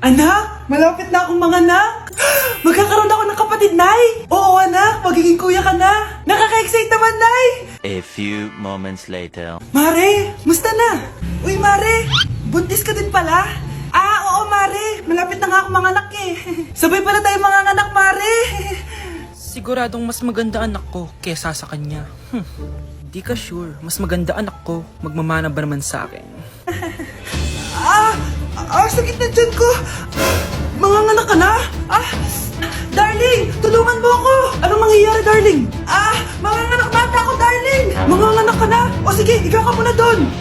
Anak, malapit na akong manganak. Magkakaroon ako ng kapatid, Nay. Oo, anak, magiging kuya ka na. Nakaka-excite naman, Nay. A few moments later. Mare, musta na? Uy, Mare, buntis ka din pala? Oo, Mare, malapit na nga akong manganak eh. Sabay pala tayo manganganak, Mare. Siguradong mas maganda anak ko kesa sa kanya. Di ka sure, mas maganda anak ko, magmamana ba naman sa akin? Sakit na dyan ko. Manganganak ka na? Darling, tulungan mo ako. Anong mangyayari, darling? Manganganak na ako, darling. Manganganak ka na? O sige, ikaw ka muna doon.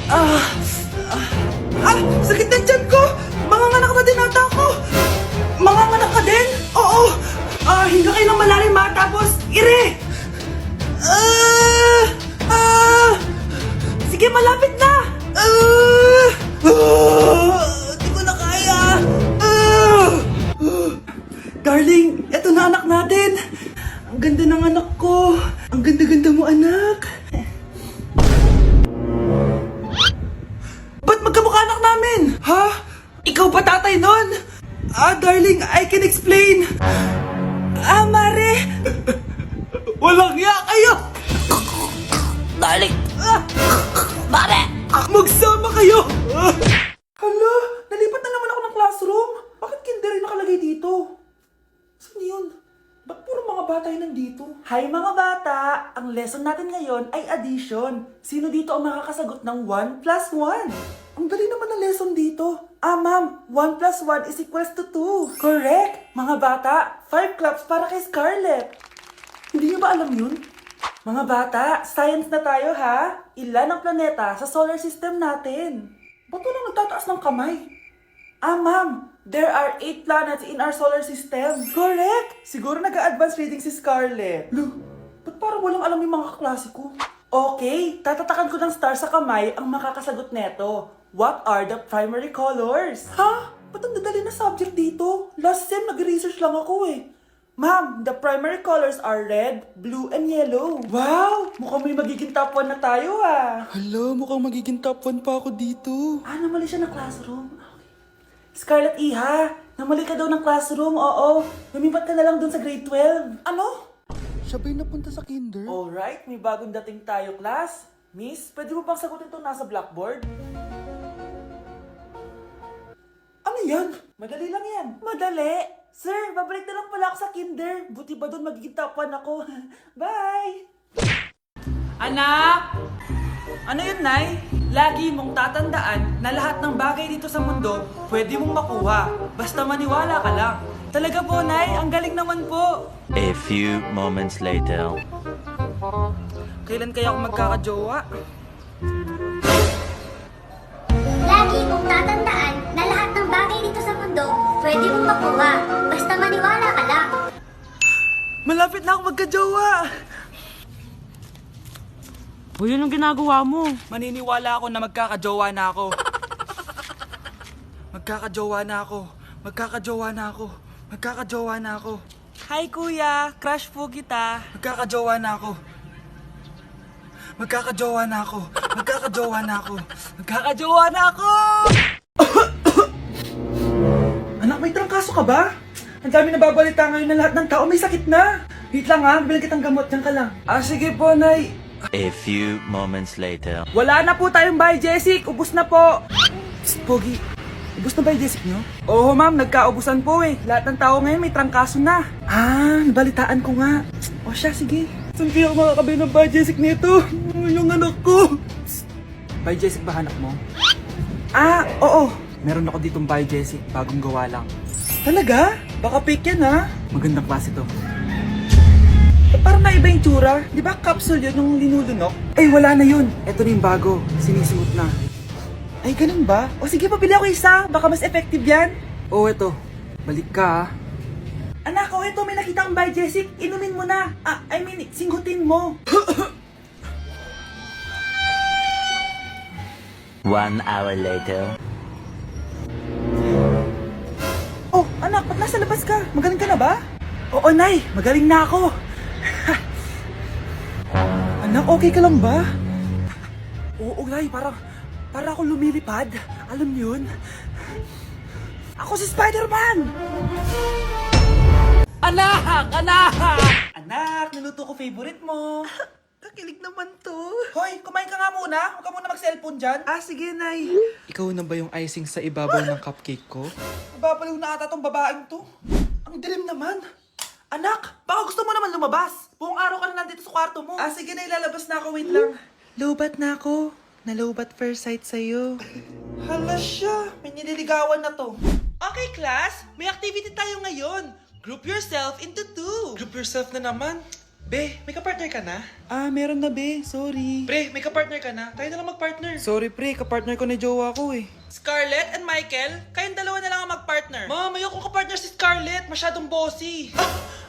Sakit na dyan ko. Manganganak na din ata ako. Manganganak ka din? Oo. Hinga kayo ng malalim ha, tapos ire. Sige, malapit na. Di ko na kaya. Darling, eto na anak natin. Ang ganda ng anak ko. Ang ganda-ganda mo, anak. Ba't magkamukha anak namin? Ha? Ikaw ba tatay nun? Darling, I can explain. Mare. Walang ya kayo. Darling! Mare! Magsama kayo. Hala, nalipat na naman ako ng classroom. Bakit kinder yung nakalagay dito? Saan yun? Ba't puro mga bata yung nandito? Hi mga bata! Ang lesson natin ngayon ay addition. Sino dito ang makakasagot ng 1 plus 1? Ang dali naman ng lesson dito. Ma'am, 1 plus 1 is equals to 2. Correct! Mga bata, 5 claps para kay Scarlett. Hindi niyo ba alam yun? Mga bata, science na tayo ha? Ilan ang planeta sa solar system natin? Ba't walang nagtataas ng kamay? Ma'am, there are 8 planets in our solar system. Correct! Siguro nag-a-advance reading si Scarlett. Lo, ba't parang walang alam yung mga kaklase ko? Okay, tatatakan ko ng star sa kamay ang makakasagot neto. What are the primary colors? Ha? Ba't ang dadali na subject dito? Last sem, nag-research lang ako eh. Ma'am, the primary colors are red, blue, and yellow. Wow! Mukhang may magiging top 1 na tayo ah. Hala, mukhang magiging top 1 pa ako dito. Namali siya ng classroom. Scarlett Iha, namali ka daw ng classroom, oo. Lumipat ka na lang dun sa grade 12. Ano? Siya ba'y napunta sa kinder? Alright, may bagong dating tayo, class. Miss, pwede mo bang sagutin itong nasa blackboard? Ano yan? Madali lang yan. Madali? Sir, babalik na lang pala ako sa kinder. Buti ba doon magiging top 1 ako? Bye! Anak! Ano yun, Nay? Lagi mong tatandaan na lahat ng bagay dito sa mundo pwede mong makuha. Basta maniwala ka lang. Talaga po, Nay. Ang galing naman po. A few moments later. Kailan kaya ako magkakajowa? Lagi mong tatandaan na lahat ng bagay dito sa mundo pwede mong makuha. Basta maniwala ka lang. Malapit na ako magka-jowa! Uy, yun ang ginagawa mo. Maniniwala ako na magkakajowa na ako. Magkakajowa na ako. Magkakajowa na ako. Magkakajowa na ako. Hi, kuya. Crush po kita. Magkakajowa na ako. Magkakajowa na ako. Magkakajowa na ako. Magkakajowa na ako! Anak, may trangkaso ka ba? Ang dami nababalita ngayon na lahat ng tao may sakit na. Wait lang ha, bilang kitang gamot. Diyan ka lang. Sige po, Nay. A few moments later. Wala na po tayong buy, Jessic. Ubus na po. Psst, Pogi. Ubus na ba yung Jessic nyo? Oo, ma'am. Nagkaubusan po eh. Lahat ng tao ngayon may trangkaso na. Nabalitaan ko nga. O siya, sige. Saan kaya ako makakabili ng buy Jessic nito? Yung anak ko. Buy, Jessic ba hanap mo? Oo. Meron ako ditong buy, Jessic. Bagong gawa lang. Talaga? Baka fake yan ha? Magandang klase to. Parang naiba yung tsura. Di ba capsule yun yung linulunok? Ay, wala na yun. Ito na yung bago. Sinisuot na. Ay, ganun ba? O sige, pabili ako isa. Baka mas effective yan. Oo, ito. Balik ka, Anak, ito may nakita kang buy Jessic. Inumin mo na. Singhutin mo. 1 hour later. Oh, anak, ba't nasa labas ka? Magaling ka na ba? Oo, Nay. Magaling na ako. Anak, okay ka lang ba? Oo, Nay. Para ako lumilipad. Alam niyo yun? Ako si Spider-Man! Anak! Anak! Anak, niluto ko favorite mo. Kakilig naman to. Hoy, kumain ka nga muna. Huwag ka muna mag-cellphone dyan. Ah, sige, Nay. Ikaw na ba yung icing sa ibabaw ng cupcake ko? Mababaliw na ata tong babaeng to. Ang dilim naman. Anak, baka gusto mo naman lumabas. Buong araw ka na nandito sa kwarto mo. Ah, sige na, ilalabas na ako. Wait lang. Lobat na ako. Nalobat first sight sa'yo. Hala siya, may nililigawan na to. Okay, class. May activity tayo ngayon. Group yourself into 2. Group yourself na naman. Be, may kapartner ka na? Ah, meron na be, sorry. Pre, may kapartner ka na? Tayo na lang magpartner. Sorry pre, kapartner ko na jowa ko eh. Scarlett and Michael, kayong dalawa na lang ang mag-partner. Ma'am, ayoko ka-partner si Scarlett. Masyadong bossy.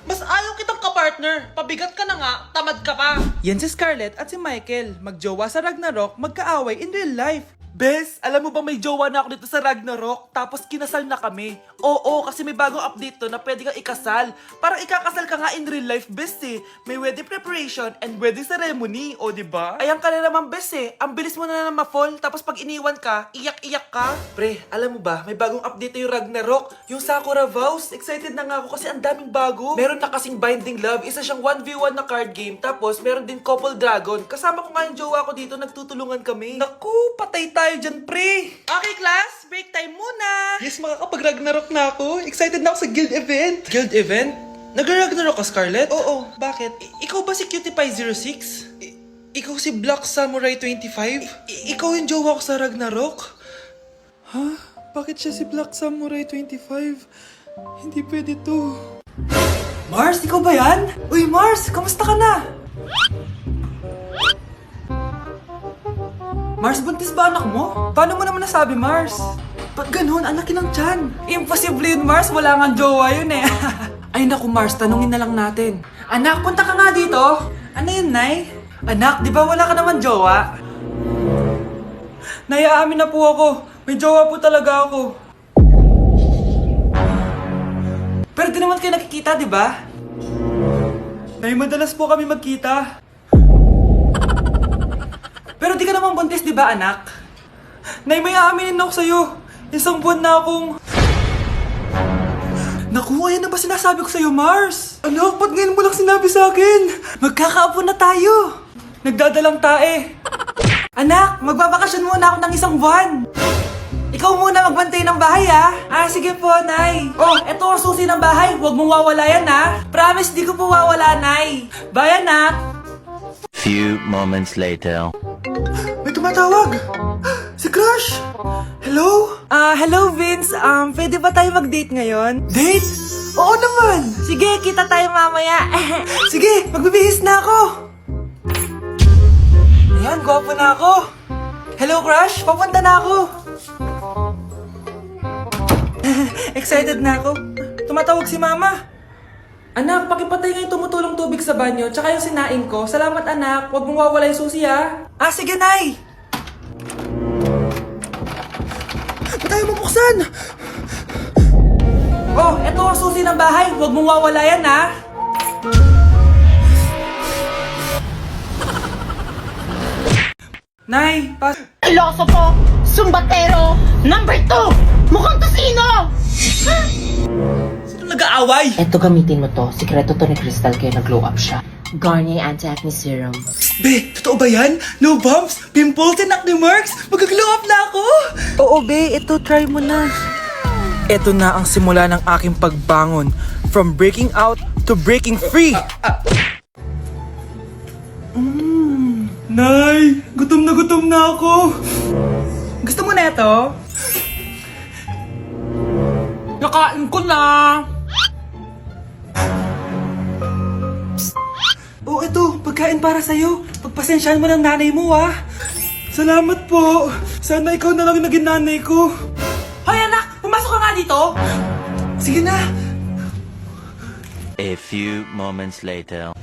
Mas ayaw kitang ka-partner. Pabigat ka na nga, tamad ka pa. Yan si Scarlett at si Michael. Magjowa sa Ragnarok, magkaaway in real life. Bes, alam mo ba may jowa na ako dito sa Ragnarok? Tapos kinasal na kami. Oo, kasi may bagong update to na pwede kang ikasal. Parang ikakasal ka nga in real life, bes eh. May wedding preparation and wedding ceremony, o diba? Ayan ka na naman, bes eh. Ang bilis mo na naman ma-fall, tapos pag iniwan ka, iyak-iyak ka. Pre, alam mo ba, may bagong update na yung Ragnarok. Yung Sakura Vows. Excited na nga ako kasi ang daming bago. Meron na kasing Binding Love, isa siyang 1v1 na card game. Tapos meron din Couple Dragon. Kasama ko nga yung jowa ko dito, nagtutulungan kami. Naku, patay tayo dyan, pre. Okay, class. Break time muna. Yes, makakapag-Ragnarok na ako. Excited na ako sa guild event. Guild event? Nag-Ragnarok ka, Scarlett? Oo, bakit? Ikaw ba si Cutie Pie 06? Ikaw si Black Samurai 25? Ikaw yung jowa ko sa Ragnarok? Ha? Bakit siya si Black Samurai 25? Hindi pwede to. Mars, ikaw ba yan? Uy, Mars, kamusta ka na? Mars, buntis ba anak mo? Paano mo naman nasabi, Mars? Ba't ganun? Anak ng tiyan. Imposible yun, Mars. Wala nga jowa yun eh. Ay naku, Mars. Tanungin na lang natin. Anak, punta ka nga dito. Ano yun, Nay? Anak, di ba wala ka naman jowa? Nay, aamin na po ako. May jowa po talaga ako. Pero di naman kayo nakikita, di ba? Nay, madalas po kami magkita. Pero di ka naman buntis, di ba, anak? Nay, may aaminin ako sa'yo. Isang buwan na akong... Naku, ayan na ba sinasabi ko sa'yo, Mars? Anak, ba't ngayon mo lang sinabi sa akin? Magkakaapo na tayo. Nagdadalang tae. Anak, magbabakasyon muna ako ng isang buwan. Ikaw muna magbantay ng bahay, ha? Ah, sige po, Nay. Oh, eto ang susi ng bahay. Huwag mong wawala yan, ha? Promise, di ko po wawala, Nay. Bye, anak. Few moments later. May tumatawag. Si Crush. Hello? Hello, Vince. Pwede ba tayo mag-date ngayon? Date? Oo naman. Sige, kita tayo mamaya. Sige, magbibihis na ako. Ayan, gwapo na ako. Hello, Crush. Papunta na ako. Excited na ako. Tumatawag si Mama. Anak, pakipatay nga yung tumutulong tubig sa banyo, tsaka yung sinain ko. Salamat, anak. Huwag mong wawala yung susi, ha? Ah, sige, Nay. Ba't tayo mabuksan? Oh, eto ang susi ng bahay. Huwag mong wawala yan, ha? Nay, Pilosopo, sumbatero, number 2, mukhang tosino! Sino nag-aaway? Eto gamitin mo to, sikreto to ni Crystal kaya nag-glow up siya. Garnier Anti-Acne Serum. Be, totoo ba yan? No bumps, pimples, and acne marks? Mag-glow up na ako! Oo, be. Ito, try mo na. Ito na ang simula ng aking pagbangon. From breaking out to breaking free. Nay, gutom na ako. Gusto mo na ito? Nakain ko na. Oh, ito, pagkain para sa'yo. Pagpasensyahan mo ng nanay mo, ha? Salamat po. Sana ikaw na lang naging nanay ko. Hoy, anak! Pumasok ka nga dito! Sige na. A few moments later.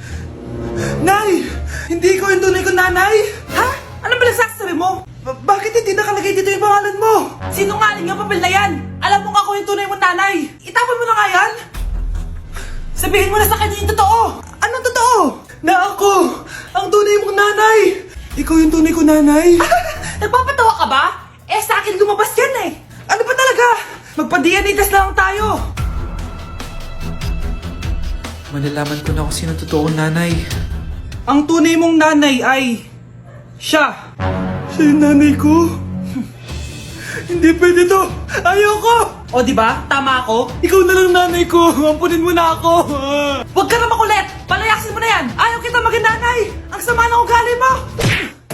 Nay! Hindi ko yung tunay kong nanay! Ha? Anong pinagsasabi mo? Bakit hindi nakalagay dito yung pangalan mo? Sinungaling yung papel na yan! Alam mo nga kung yung tunay mong nanay! Itapon mo na nga yan! Sabihin mo na sa kanya yung totoo! Anong totoo? Na ako! Ang tunay mong nanay! Ikaw yung tunay kong nanay? Nagpapatawa ka ba? Eh sa akin lumabas yan eh! Ano ba talaga? Magpa-DNA test na lang tayo! Malalaman ko na kung sino totoong nanay. Ang tunay mong nanay ay... siya! Siya yung nanay ko? Hindi pwede to! Ayoko! O diba? Tama ako? Ikaw na lang nanay ko! Ampunin mo na ako! Huwag ka na makulit! Palayasin mo na yan! Ayaw kita maging nanay! Ang sama ng ugali mo!